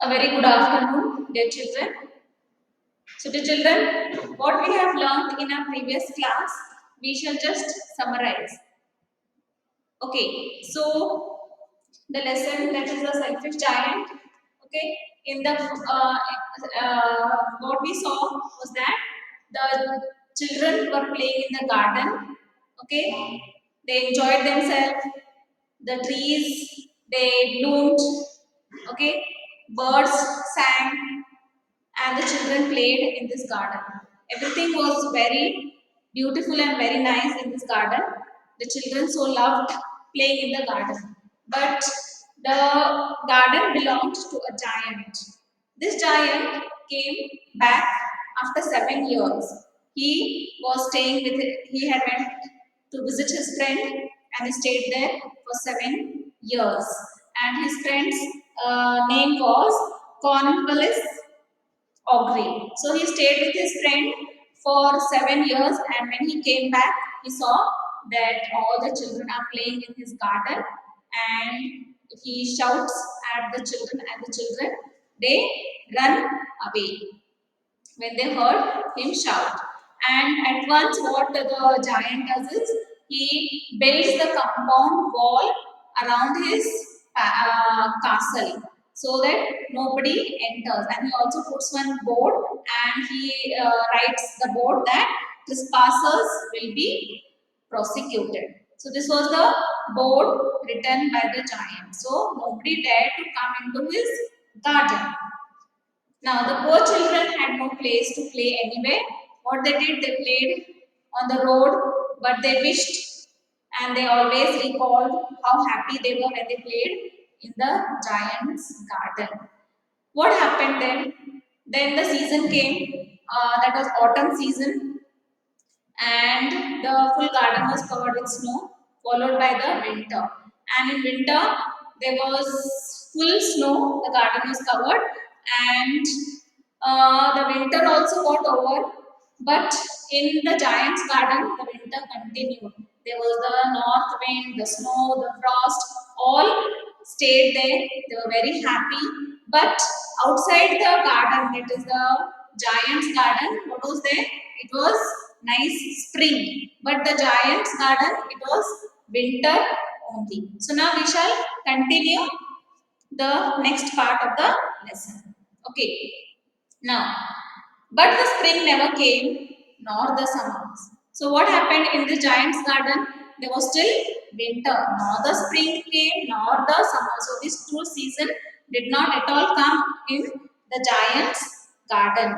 A very good afternoon, dear children. So, dear children, what we have learned in our previous class, we shall just summarize. Okay, so the lesson that is the selfish giant. Okay, in the what we saw was that the children were playing in the garden. Okay, they enjoyed themselves. The trees they bloomed. Okay, birds sang and the children played in this garden. Everything was very beautiful and very nice in this garden. The children so loved playing in the garden. But the garden belonged to a giant. This giant came back after 7 years. He was staying with he had went to visit his friend and he stayed there for 7 years. And his friend's name was Cornwallis Aubrey. So he stayed with his friend for 7 years, and when he came back, he saw that all the children are playing in his garden, and he shouts at the children, and the children they run away when they heard him shout. And at once, what the giant does is he builds the compound wall around his castle so that nobody enters. And he also puts one board and he writes the board that trespassers will be prosecuted. So this was the board written by the giant. So nobody dared to come into his garden. Now, the poor children had no place to play anywhere. What they did, they played on the road, but they wished and they always recalled how happy they were when they played in the giant's garden. What happened then? Then the season came, that was autumn season, and the full garden was covered with snow, followed by the winter. And in winter, there was full snow, the garden was covered, and the winter also got over. But in the giant's garden, the winter continued. There was the north wind, the snow, the frost, all stayed there. They were very happy. But outside the garden, that is the giant's garden, what was there? It was nice spring. But the giant's garden, it was winter only. So now we shall continue the next part of the lesson. Okay. Now, but the spring never came, nor the summers. So what happened in the giant's garden? There was still winter. Nor the spring came, nor the summer. So these two seasons did not at all come in the giant's garden.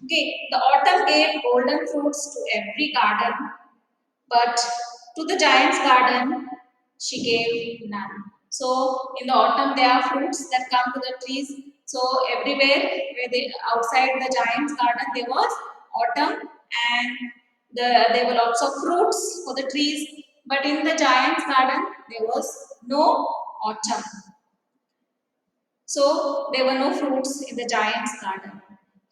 Okay, the autumn gave golden fruits to every garden, but to the giant's garden she gave none. So in the autumn there are fruits that come to the trees. So everywhere where they outside the giant's garden there was autumn and there were lots of fruits for the trees. But in the giant's garden there was no autumn. So there were no fruits in the giant's garden.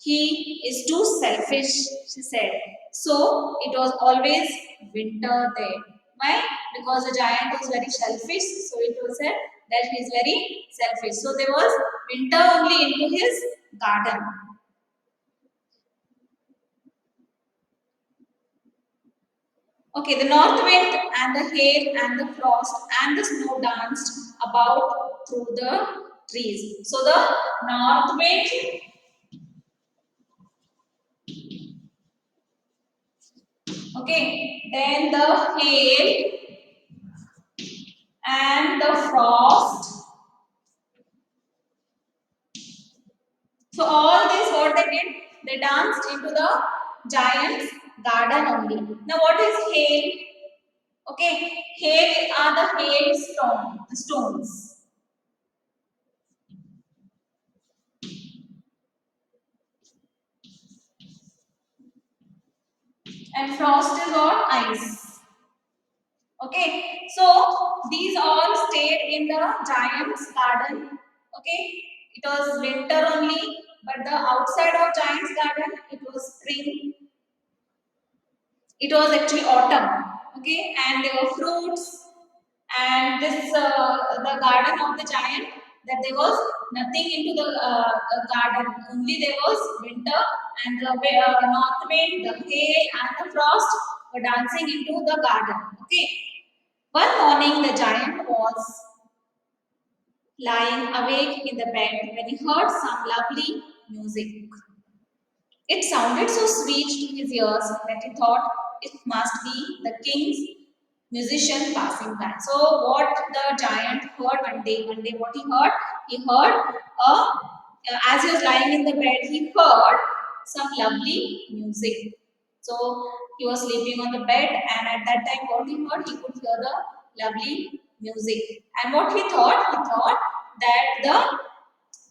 He is too selfish, she said. So it was always winter there. Why? Because the giant was very selfish, so it was said that he is very selfish. So there was winter only into his garden. Okay, the north wind and the hail and the frost and the snow danced about through the trees. So the north wind, okay, then the hail and the frost. So all this what they did, they danced into the giant's garden only. Now what is hail? Okay, hail are the stones. And frost is what? Ice. Okay, so these all stayed in the giant's garden. Okay, it was winter only, but the outside of giant's garden it was spring. It was actually autumn. Okay, and there were fruits, and this the garden of the giant. that there was nothing into the garden. Only there was winter and the north wind, the hail and the frost were dancing into the garden. Okay. One morning the giant was lying awake in the bed when he heard some lovely music. It sounded so sweet to his ears that he thought it must be the king's musician passing by. So, what the giant heard one day, what he heard, as he was lying in the bed, he heard some lovely music. So, he was sleeping on the bed, and at that time, what he heard, he could hear the lovely music. And what he thought that the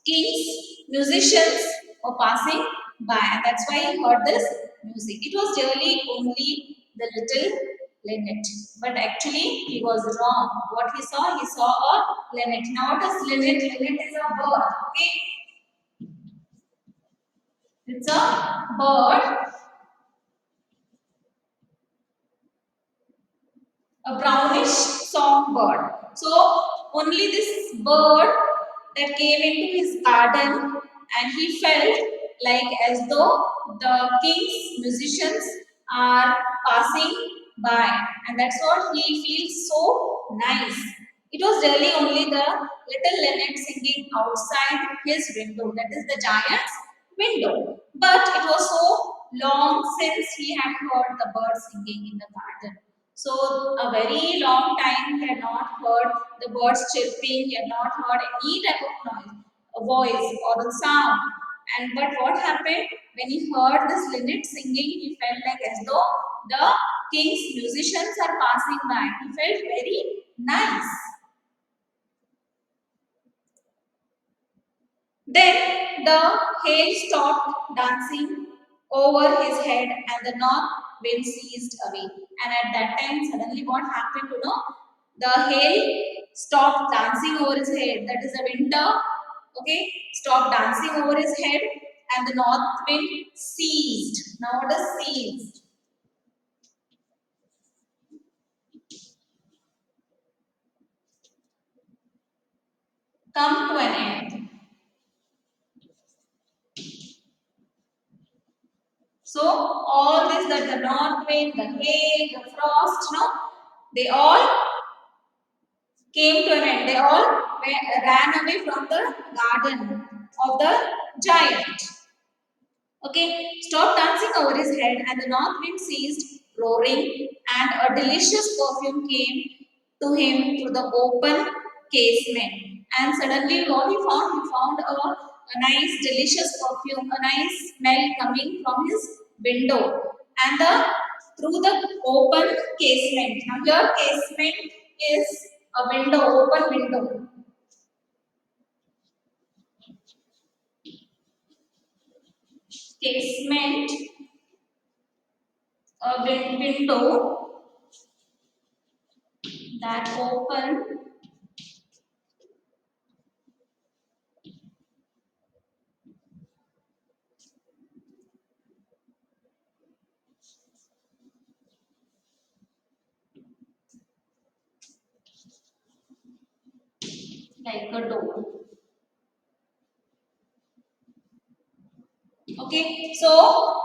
kings, musicians were passing by, and that's why he heard this music. It was really only the little linnet, but actually he was wrong. What he saw a linnet. Now, what is linnet? Linnet is a bird. Okay, it's a bird, a brownish songbird. So only this bird that came into his garden, and he felt like as though the king's musicians are passing by, and that's what he feels so nice. It was really only the little linnet singing outside his window, that is the giant's window. But it was so long since he had heard the bird singing in the garden. So a very long time he had not heard the birds chirping, he had not heard any type of noise, a voice or a sound. And but what happened when he heard this linnet singing, he felt like as though the king's musicians are passing by. He felt very nice. Then the hail stopped dancing over his head and the north wind ceased away. And at that time, suddenly what happened, you know? The hail stopped dancing over his head. That is the winter, okay? Stopped dancing over his head and the north wind ceased. Now, what is ceased? Come to an end. So, all this that the north wind, the hail, the frost, no, they all came to an end. They all ran away from the garden of the giant. Okay, stopped dancing over his head, and the north wind ceased roaring, and a delicious perfume came to him through the open casement. And suddenly, what he found a nice, delicious perfume, a nice smell coming from his window, and the through the open casement. Now, here casement is a window, open window. Casement, a window that open like a door. Okay, so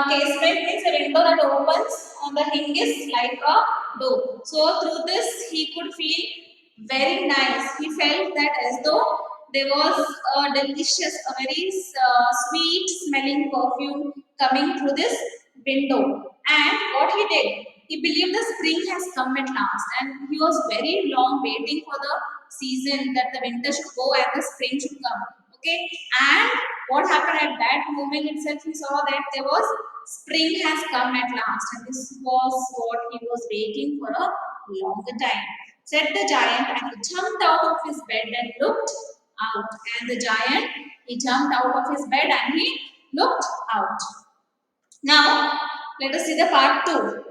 casement means a window that opens on the hinges like a door. So through this, he could feel very nice. He felt that as though there was a delicious, a very sweet smelling perfume coming through this window. And what he did, he believed the spring has come at last, and he was very long waiting for the season that the winter should go and the spring should come. Okay, and what happened at that moment itself, he saw that there was spring has come at last, and this was what he was waiting for a longer time. Said the giant, and he jumped out of his bed and looked out. And the giant, he jumped out of his bed and he looked out. Now, let us see the part 2.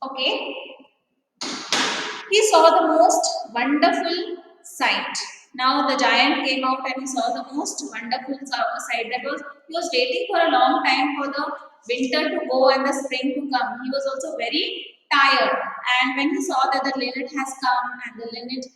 Okay, he saw the most wonderful sight. Now the giant came out and he saw the most wonderful sight. That was he was waiting for a long time for the winter to go and the spring to come, he was also very tired. And when he saw that the linnet has come and the linnet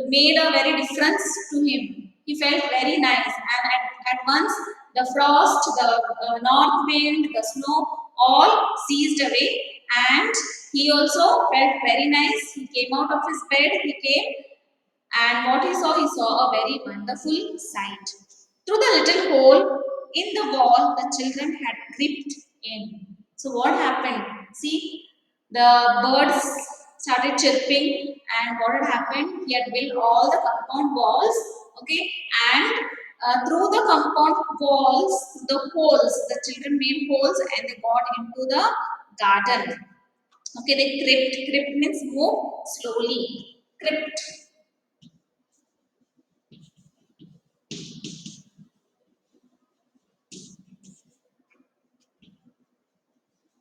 made a very difference to him, he felt very nice. And at once, the frost, the north wind, the snow all ceased away, and he also felt very nice. He came out of his bed, he came, and what he saw a very wonderful sight. Through the little hole in the wall, the children had crept in. So, what happened? See, the birds started chirping, and what had happened? He had built all the compound walls, okay, and through the compound walls, the holes, the children made holes and they got into the garden. Okay, they crept. Crept means move slowly. Crept.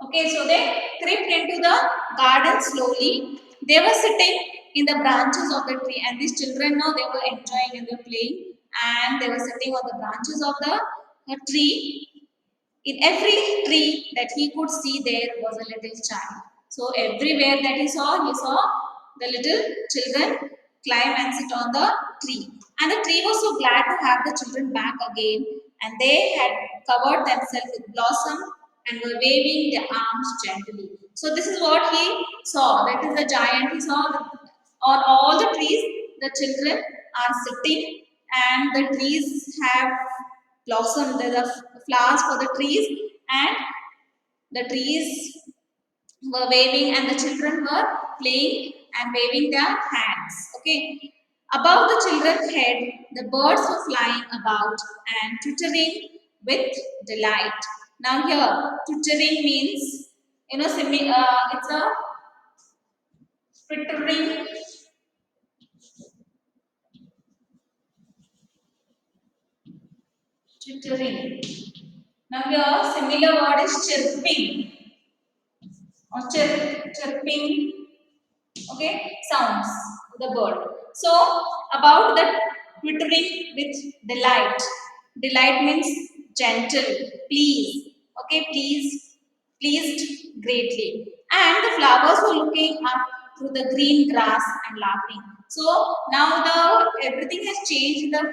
Okay, so they crept into the garden slowly. They were sitting in the branches of the tree, and these children now they were enjoying and they were playing, and they were sitting on the branches of the tree. In every tree that he could see, there was a little child. So everywhere that he saw the little children climb and sit on the tree. And the tree was so glad to have the children back again, and they had covered themselves with blossom and were waving their arms gently. So this is what he saw. That is the giant. He saw that on all the trees, the children are sitting, and the trees have blossom. There are flowers for the trees, and the trees were waving, and the children were playing and waving their hands. Okay. Above the children's head, the birds were flying about and twittering with delight. Now here, twittering means, it's a twittering, twittering. Now here, similar word is chirping or chirping, okay, sounds of the bird. So about the twittering with delight. Delight means gentle, please, okay, pleased greatly. And the flowers were looking up through the green grass and laughing. So now the everything has changed in the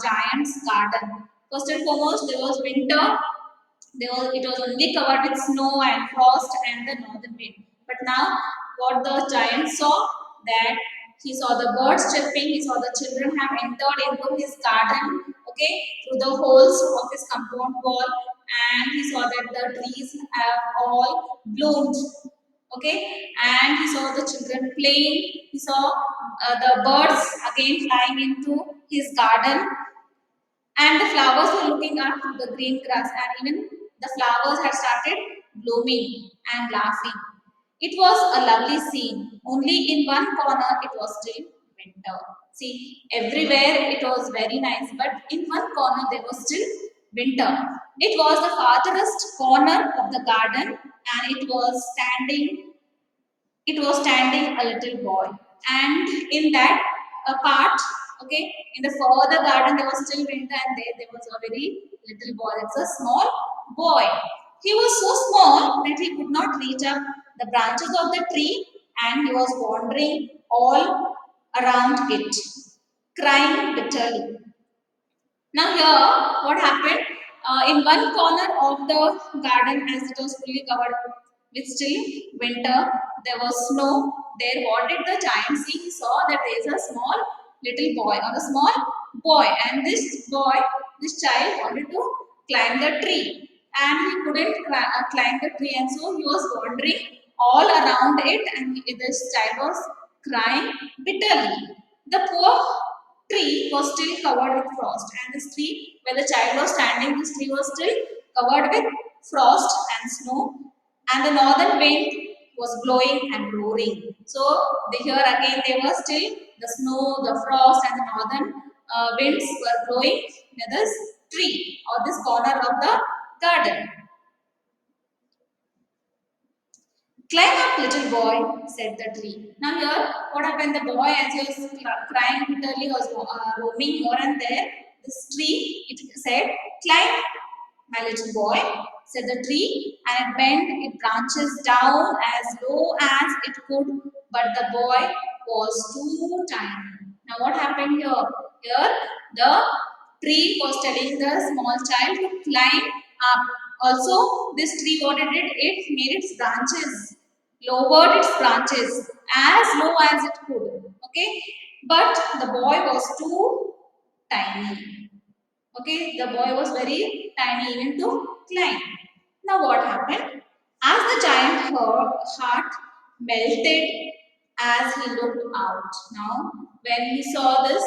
giant's garden. First and foremost, there was winter. It was only covered with snow and frost and the northern wind. But now, what the giant saw, that he saw the birds chirping, he saw the children have entered into his garden, okay, through the holes of his compound wall, and he saw that the trees have all bloomed, okay, and he saw the children playing, he saw the birds again flying into his garden, and the flowers were looking up to the green grass, and even the flowers had started blooming and laughing. It was a lovely scene. Only in one corner it was still winter. See, everywhere it was very nice, but in one corner there was still winter. It was the farthest corner of the garden, and it was standing a little boy, and in that part, okay, in the further garden there was still winter, and there was a very little boy. It's a small boy. He was so small that he could not reach up the branches of the tree, and he was wandering all around it, crying bitterly. Now here, what happened? In one corner of the garden, as it was fully covered with still winter, there was snow. There, what did the giant see? He saw that there is a small little boy or a small boy, and this child wanted to climb the tree, and he couldn't climb the tree, and so he was wandering all around it, and this child was crying bitterly. The poor tree was still covered with frost, and this tree where the child was standing, this tree was still covered with frost and snow, and the northern wind was blowing and roaring. So here again there was still the snow, the frost, and the northern winds were blowing near this tree or this corner of the garden. Climb up, little boy, said the tree. Now here, what happened? The boy, as he was crying bitterly, was roaming here and there. This tree, it said, climb, my little boy, said the tree, and it bent its branches down as low as it could, but the boy was too tiny. Now, what happened here? Here, the tree was telling the small child to climb up. Also, this tree, what it did, it made its branches, lowered its branches as low as it could. Okay, but the boy was too tiny. Okay, the boy was very tiny even to climb. Now what happened? As the giant heart melted as he looked out. Now, when he saw this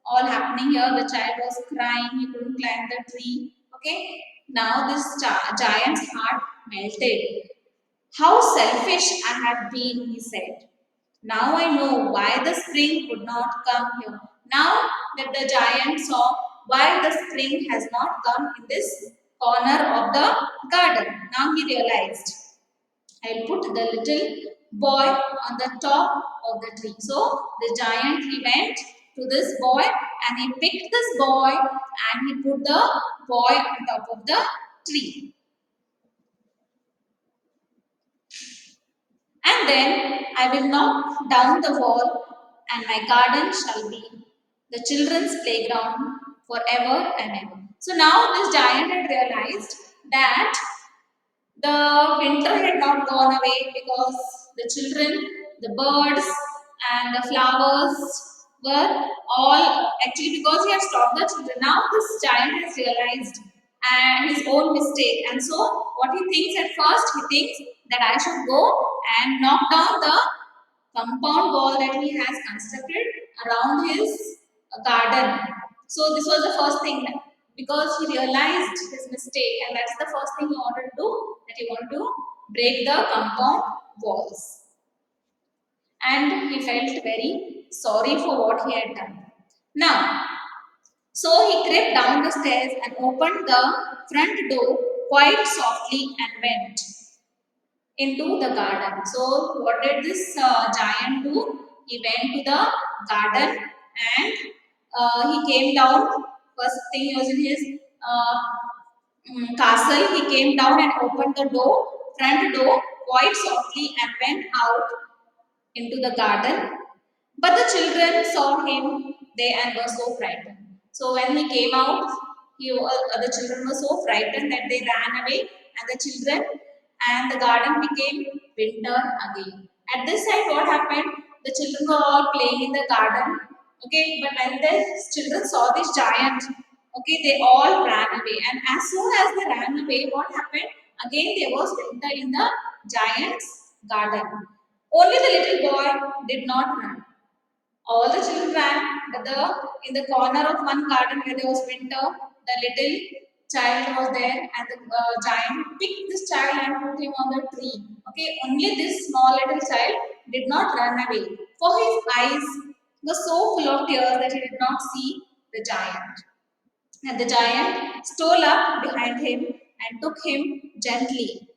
all happening here, the child was crying, he couldn't climb the tree. Okay, now this giant's heart melted. How selfish I have been, he said. Now I know why the spring would not come here. Now that the giant saw why the spring has not come in this corner of the garden, now he realized, I'll put the little boy on the top of the tree. So the giant, he went to this boy and he picked this boy and he put the boy on top of the tree. And then I will knock down the wall, and my garden shall be the children's playground forever and ever. So now this giant had realized that the winter had not gone away because the children, the birds, and the flowers were all actually because he had stopped the children. Now this giant has realized and his own mistake, and so what he thinks at first, he thinks that I should go and knock down the compound wall that he has constructed around his garden. So this was the first thing because he realized his mistake, and that's the first thing he wanted to do, that he wanted to break the compound walls. And he felt very sorry for what he had done. Now, so he crept down the stairs and opened the front door quite softly and went into the garden. So, what did this giant do? He went to the garden and he came down. First thing, he was in his castle. He came down and opened the door, front door, quite softly and went out into the garden. But the children saw him, they and were so frightened. So when he came out, the children were so frightened that they ran away, and the children and the garden became winter again. At this time, what happened? The children were all playing in the garden. Okay, but when the children saw this giant, okay, they all ran away. And as soon as they ran away, what happened? Again, there was winter in the giant's garden. Only the little boy did not run. All the children ran, but in the corner of one garden where there was winter, the little child was there, and the giant picked this child and put him on the tree. Okay, only this small little child did not run away, for his eyes were so full of tears that he did not see the giant. And the giant stole up behind him and took him gently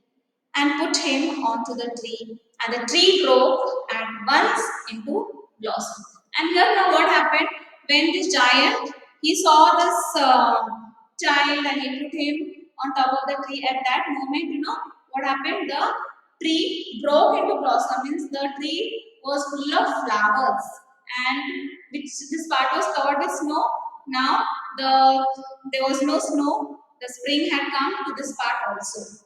and put him onto the tree, and the tree broke at once into blossom. And here now what happened, when this giant, he saw this child and he put him on top of the tree. At that moment, what happened, the tree broke into blossom, means the tree was full of flowers, and which this part was covered with snow. Now there was no snow, the spring had come to this part also.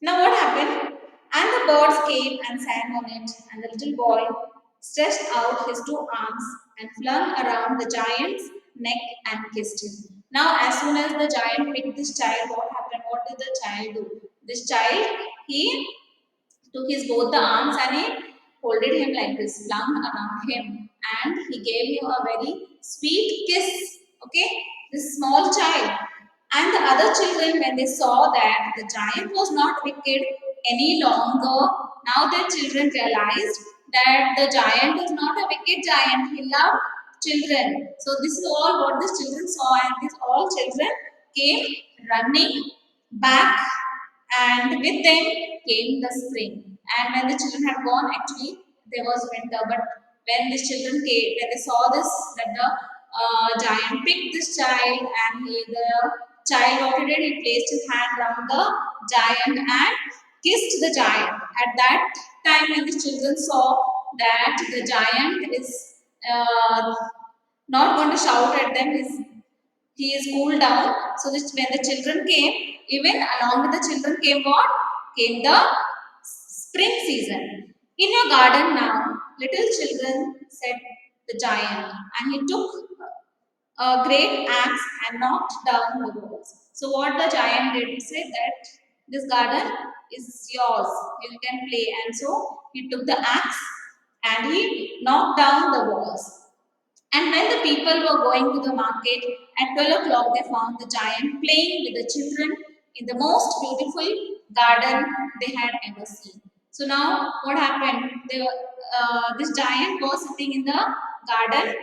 Now what happened? And the birds came and sang on it, and the little boy stretched out his two arms and flung around the giant's neck and kissed him. Now, as soon as the giant picked this child, what happened? What did the child do? This child, he took his both the arms and he folded him like this, flung around him, and he gave him a very sweet kiss. Okay, this small child. And the other children, when they saw that the giant was not wicked any longer, now the children realized that the giant was not a wicked giant. He loved children. So this is all what these children saw, and these all children came running back, and with them came the spring. And when the children had gone, actually there was winter. But when these children came, when they saw this, that the giant picked this child, and the child what he did, he placed his hand around the giant and kissed the giant. At that time, when the children saw that the giant is not going to shout at them, he is cooled down. So this, when the children came, even along with the children came what? Came the spring season. In your garden now, little children, said the giant, and he took a great axe and knocked down the walls. So what the giant did, he said that this garden is yours, you can play. And so he took the axe and he knocked down the walls. And when the people were going to the market at 12 o'clock, they found the giant playing with the children in the most beautiful garden they had ever seen. So now, what happened? This giant was sitting in the garden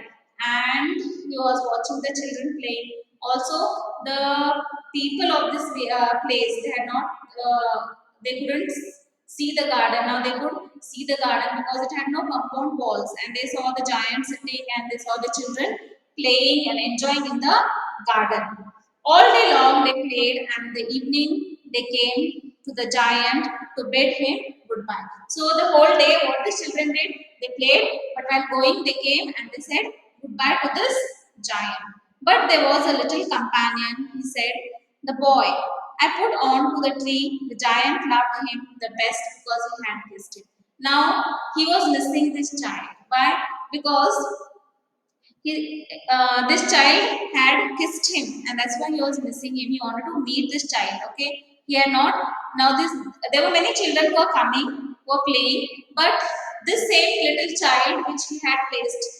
and he was watching the children playing. Also, the people of this place, they had not, they couldn't see the garden. Now they could see the garden because it had no compound walls, and they saw the giant sitting and they saw the children playing and enjoying in the garden. All day long they played, and in the evening they came to the giant to bid him goodbye. So the whole day, what the children did, they played, but while going, they came and they said goodbye to this giant. But there was a little companion. He said, "The boy I put on to the tree, the giant loved him the best because he had kissed him." Now he was missing this child. Why? Because this child had kissed him, and that's why he was missing him. He wanted to meet this child. Okay, he had not. Now this, there were many children who were coming, who were playing, but this same little child which he had placed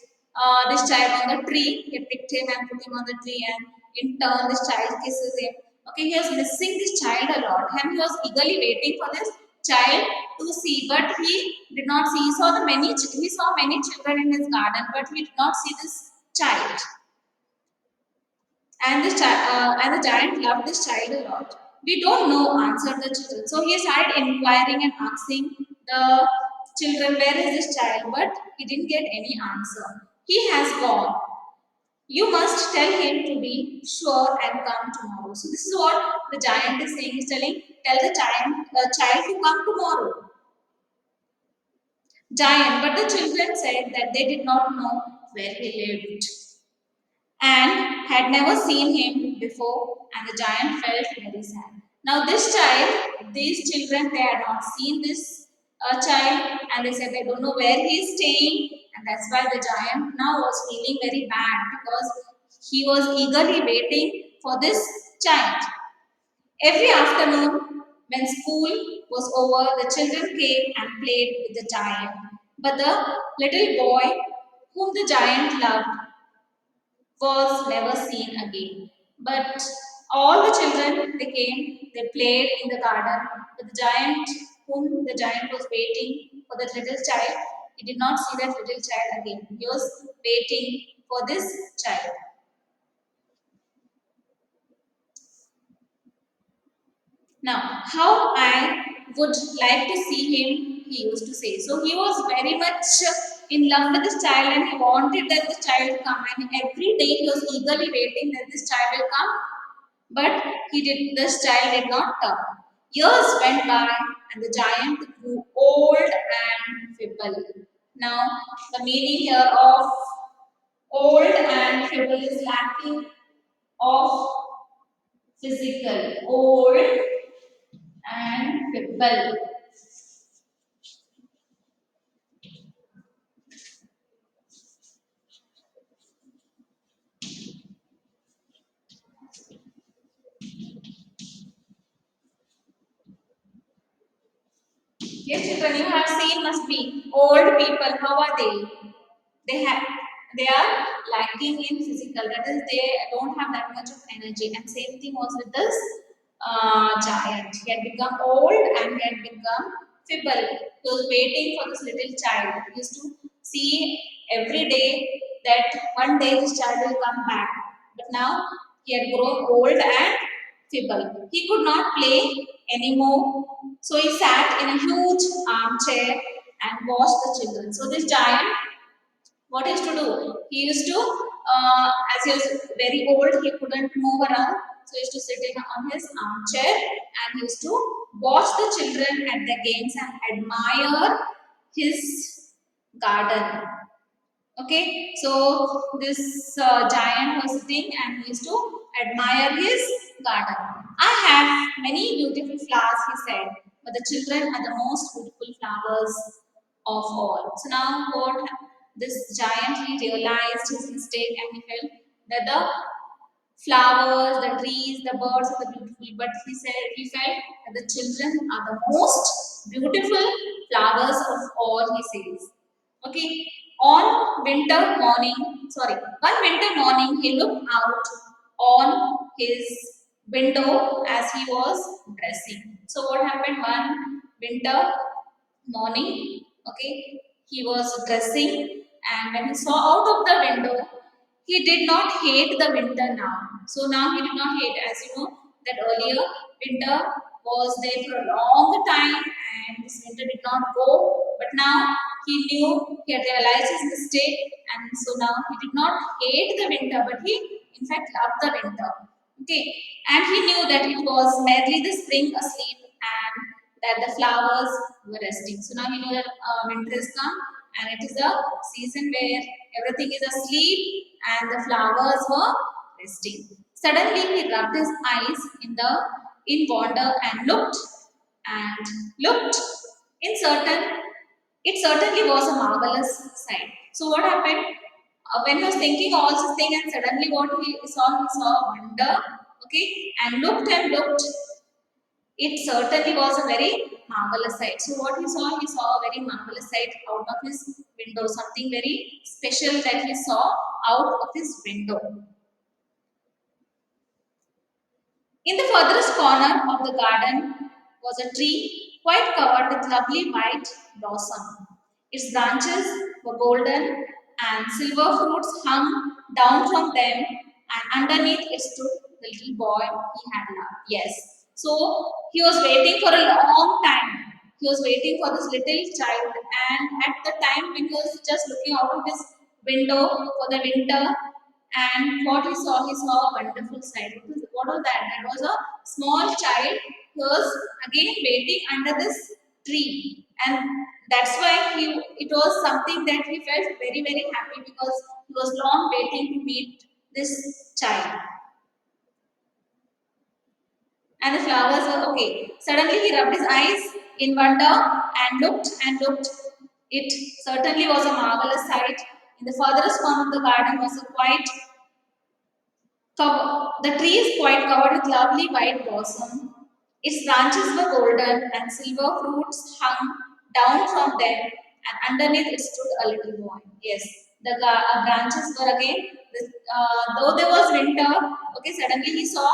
this child on the tree, he picked him and put him on the tree, and in turn this child kisses him. Okay, he was missing this child a lot, and he was eagerly waiting for this child to see, but he did not see. He saw he saw many children in his garden, but he did not see this child. And and the giant loved this child a lot. We don't know, answered the children. So he started inquiring and asking the children, where is this child? But he didn't get any answer. He has gone. You must tell him to be sure and come tomorrow. So this is what the giant is saying. He's telling, tell the child to come tomorrow. Giant, but the children said that they did not know where he lived and had never seen him before, and the giant felt very sad. Now, this child, these children, they had not seen this child, and they said they don't know where he is staying, and that's why the giant now was feeling very bad because he was eagerly waiting for this child. Every afternoon, when school was over, the children came and played with the giant. But the little boy, whom the giant loved, was never seen again. But all the children, they came, they played in the garden. But the giant, whom the giant was waiting for that little child, he did not see that little child again. He was waiting for this child. Now, how I would like to see him, he used to say. So he was very much in love with this child, and he wanted that the child come. And every day he was eagerly waiting that this child will come, but this child did not come. Years went by, and the giant grew old and feeble. Now, the meaning here of old and feeble is lacking of physical. Old and feeble. Yes, children, you have seen must be old people. How are they? They have, they are lacking in physical. That is, they don't have that much of energy. And same thing was with this giant. He had become old and he had become feeble. He was waiting for this little child. He used to see every day that one day this child will come back. But now he had grown old and feeble. He could not play anymore. So he sat in a huge armchair and watched the children. So this giant What he used to do? He used to, as he was very old, he couldn't move around, so he used to sit on his armchair and he used to watch the children at the games and admire his garden. Okay, so this giant was sitting and he used to admire his garden. I have many beautiful flowers, he said, but the children are the most beautiful flowers of all. So now what this giant, he realized his mistake and he felt that the flowers, the trees, the birds are the beautiful, but he said he felt that the children are the most beautiful flowers of all, he says. Okay, on winter morning, sorry, one winter morning he looked out on his window as he was dressing. So what happened one winter morning? Okay, he was dressing and when he saw out of the window, he did not hate the winter now. So now he did not hate, as you know, that earlier winter was there for a long time and this winter did not go. But now he knew, he had realized his mistake, and so now he did not hate the winter, but he in fact loved the winter. Okay, and he knew that it was merely the spring asleep and that the flowers were resting. So now he knew that winter is come and it is a season where everything is asleep and the flowers were resting. Suddenly he rubbed his eyes in wonder and looked in certain it certainly was a marvelous sight. So what happened? When he was thinking all this thing and suddenly what he saw wonder, okay, and looked, it certainly was a very marvelous sight. So what he saw a very marvelous sight out of his window, something very special that he saw out of his window. In the furthest corner of the garden was a tree quite covered with lovely white blossom. Its branches were golden and silver fruits hung down from them, and underneath it stood the little boy he had loved. Yes. So he was waiting for a long time. He was waiting for this little child, and at the time when he was just looking out of his window for the winter, and what he saw a wonderful sight. What was that? That was a small child who was again waiting under this tree, and that's why it was something that he felt very very happy because he was long waiting to meet this child. And the flowers were okay. Suddenly he rubbed his eyes in wonder and looked. It certainly was a marvelous sight. In the furthest corner of the garden was a quite the tree is quite covered with lovely white blossom. Its branches were golden and silver fruits hung down from them, and underneath it stood a little boy. Yes, the branches were again, though there was winter, okay, suddenly he saw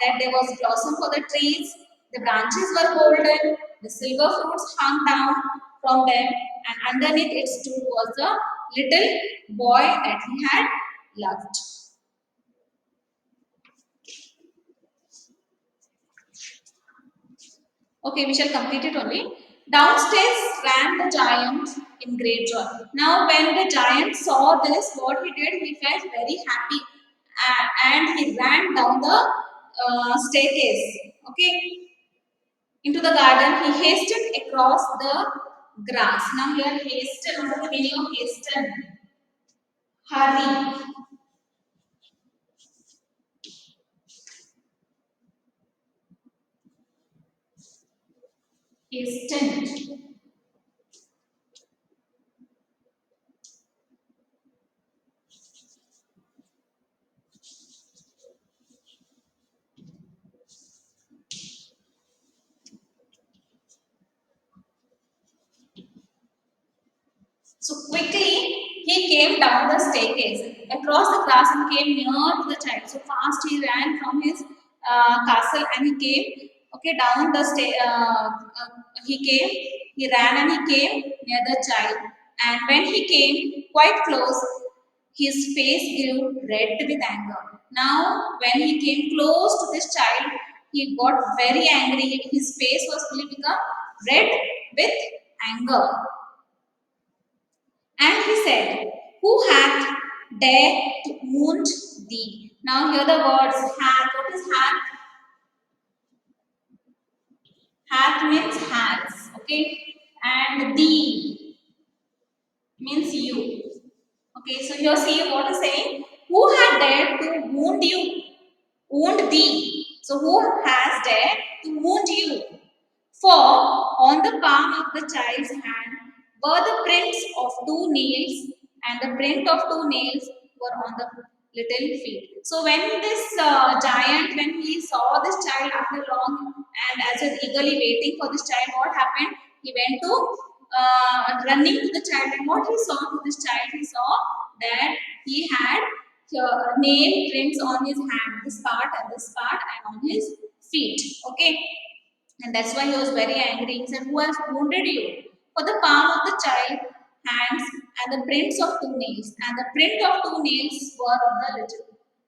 that there was blossom for the trees, the branches were golden, the silver fruits hung down from them, and underneath it stood was the little boy that he had loved. Okay, we shall complete it only. Downstairs ran the giant in great joy. Now, when the giant saw this, what he did, he felt very happy and he ran down the staircase. Okay, into the garden. He hastened across the grass. Now, here hasten, what is the meaning of hasten? Hurry. Hastened. So quickly he came down the staircase, across the grass and came near to the child. So fast he ran from his castle and he came, okay, down the he ran and he came near the child. And when he came quite close, his face grew red with anger. Now, when he came close to this child, he got very angry. His face was fully become red with anger. And he said, Who hath dared to wound thee? Now here the words hath. What is hath? Hath means has. Okay. And thee means you. Okay. So here see what is saying. Who had dared to wound you? Wound thee. So who has dared to wound you? For on the palm of the child's hand were the prints of two nails, and the print of two nails were on the little feet. So when this giant, when he saw this child after long, and as he was eagerly waiting for this child, what happened? He went to running to the child, and what he saw to this child, he saw that he had nail prints on his hand, this part and this part, and on his feet. Okay, and that's why he was very angry. He said, who has wounded you? For the palm of the child, hands, and the prints of two nails, and the print of two nails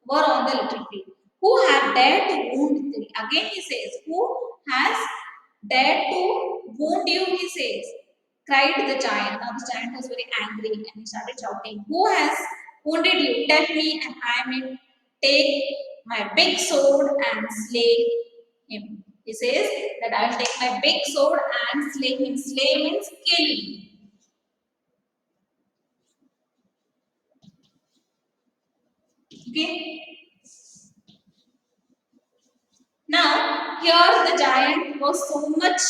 were on the little feet. Who had dared to wound thee? Again he says, who has dared to wound you? He says, cried the giant. Now the giant was very angry and he started shouting, who has wounded you? Tell me, and I may take my big sword and slay him. He says that I will take my big sword and slay him. Slay means kill. Okay. Now, here the giant was so much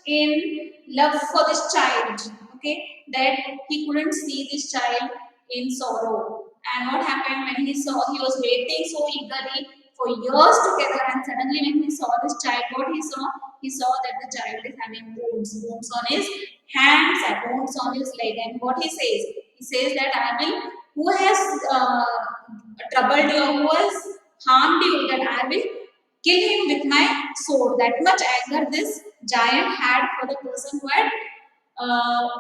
in love for this child, okay, that he couldn't see this child in sorrow. And what happened when he saw, he was waiting so eagerly for years together, and suddenly when he saw this child, what he saw? He saw that the child is having wounds on his hands and wounds on his leg. And what he says? He says that I will, who has troubled you, who has harmed you, that I will kill him with my sword. That much anger this giant had for the person who had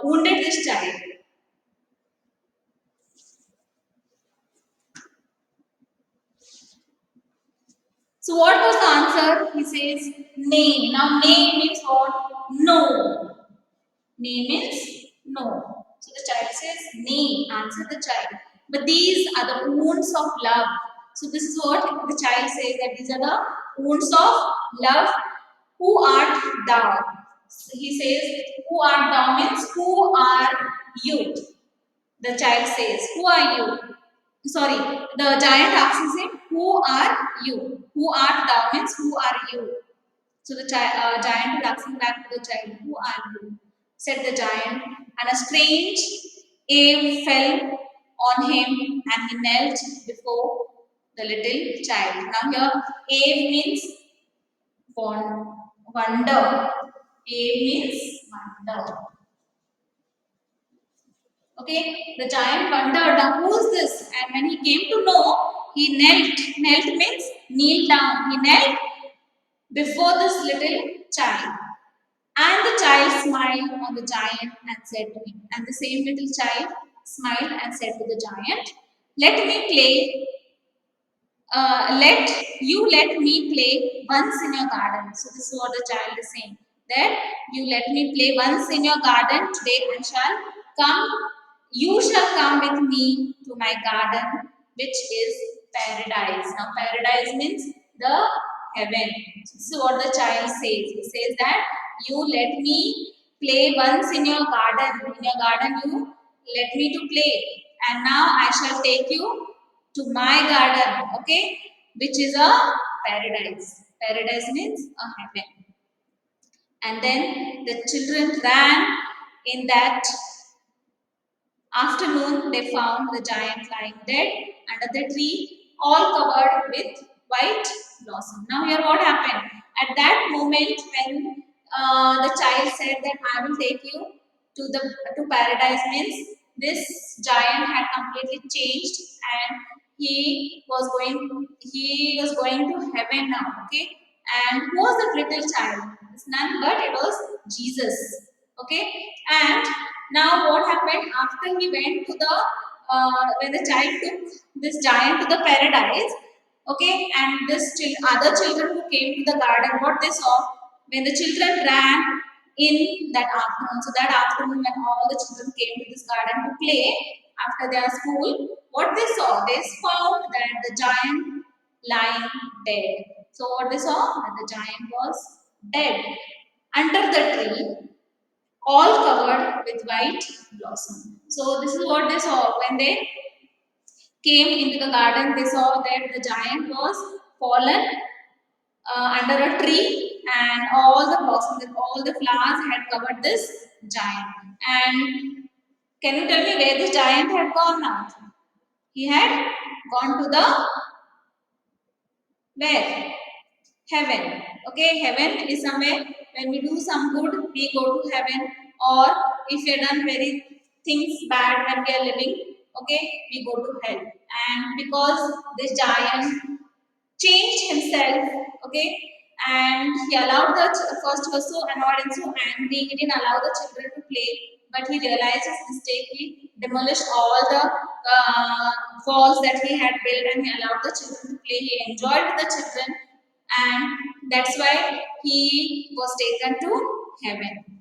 wounded this child. So what was the answer? He says, nay. Now nay means what? No. Nay means no. So the child says, nay. Answer the child. But these are the wounds of love. So this is what the child says, that these are the wounds of love. Who art thou? So he says, who art thou means who are you? The child says, who are you? Sorry, the giant asks him, who are you? Who art thou means who are you? So the giant is asking back to the child, who are you? Said the giant, and a strange awe fell on him, and he knelt before the little child. Now here, awe means wonder. Awe means wonder. Okay, the giant wondered, now who is this? And when he came to know, he knelt. Knelt means kneel down. He knelt before this little child. And the child smiled on the giant and said to him, and the same little child smiled and said to the giant, let me play, let me play once in your garden. So this is what the child is saying, that you let me play once in your garden today, and come you shall come with me to my garden, which is paradise. Now paradise means the heaven. So this is what the child says. He says that you let me play once in your garden. In your garden you let me to play, and now I shall take you to my garden, okay, which is a paradise. Paradise means a heaven. And then the children ran in that afternoon. They found the giant lying dead under the tree, all covered with white blossom. Now, here what happened? At that moment, when the child said that I will take you to paradise, means this giant had completely changed, and he was going to heaven now. Okay, and who was that little child? It's none but it was Jesus. Okay, and now what happened after he went to the when the child took this giant to the paradise, okay, and other children who came to the garden, what they saw, when the children ran in that afternoon. So that afternoon, when all the children came to this garden to play after their school, what they saw? They found that the giant lying dead. So what they saw? That the giant was dead under the tree, all covered with white blossom. So this is what they saw when they came into the garden. They saw that the giant was fallen under a tree, and all the blossoms and all the flowers had covered this giant. And can you tell me where this giant had gone now? He had gone to the where? Heaven. Okay, heaven is somewhere when we do some good, we go to heaven, or if we have done very things bad when we are living, okay, we go to hell. And because this giant changed himself, okay, and he allowed the first he was so annoyed and so angry, he didn't allow the children to play, but he realized his mistake. He demolished all the walls that he had built, and he allowed the children to play. He enjoyed the children, and that's why he was taken to heaven.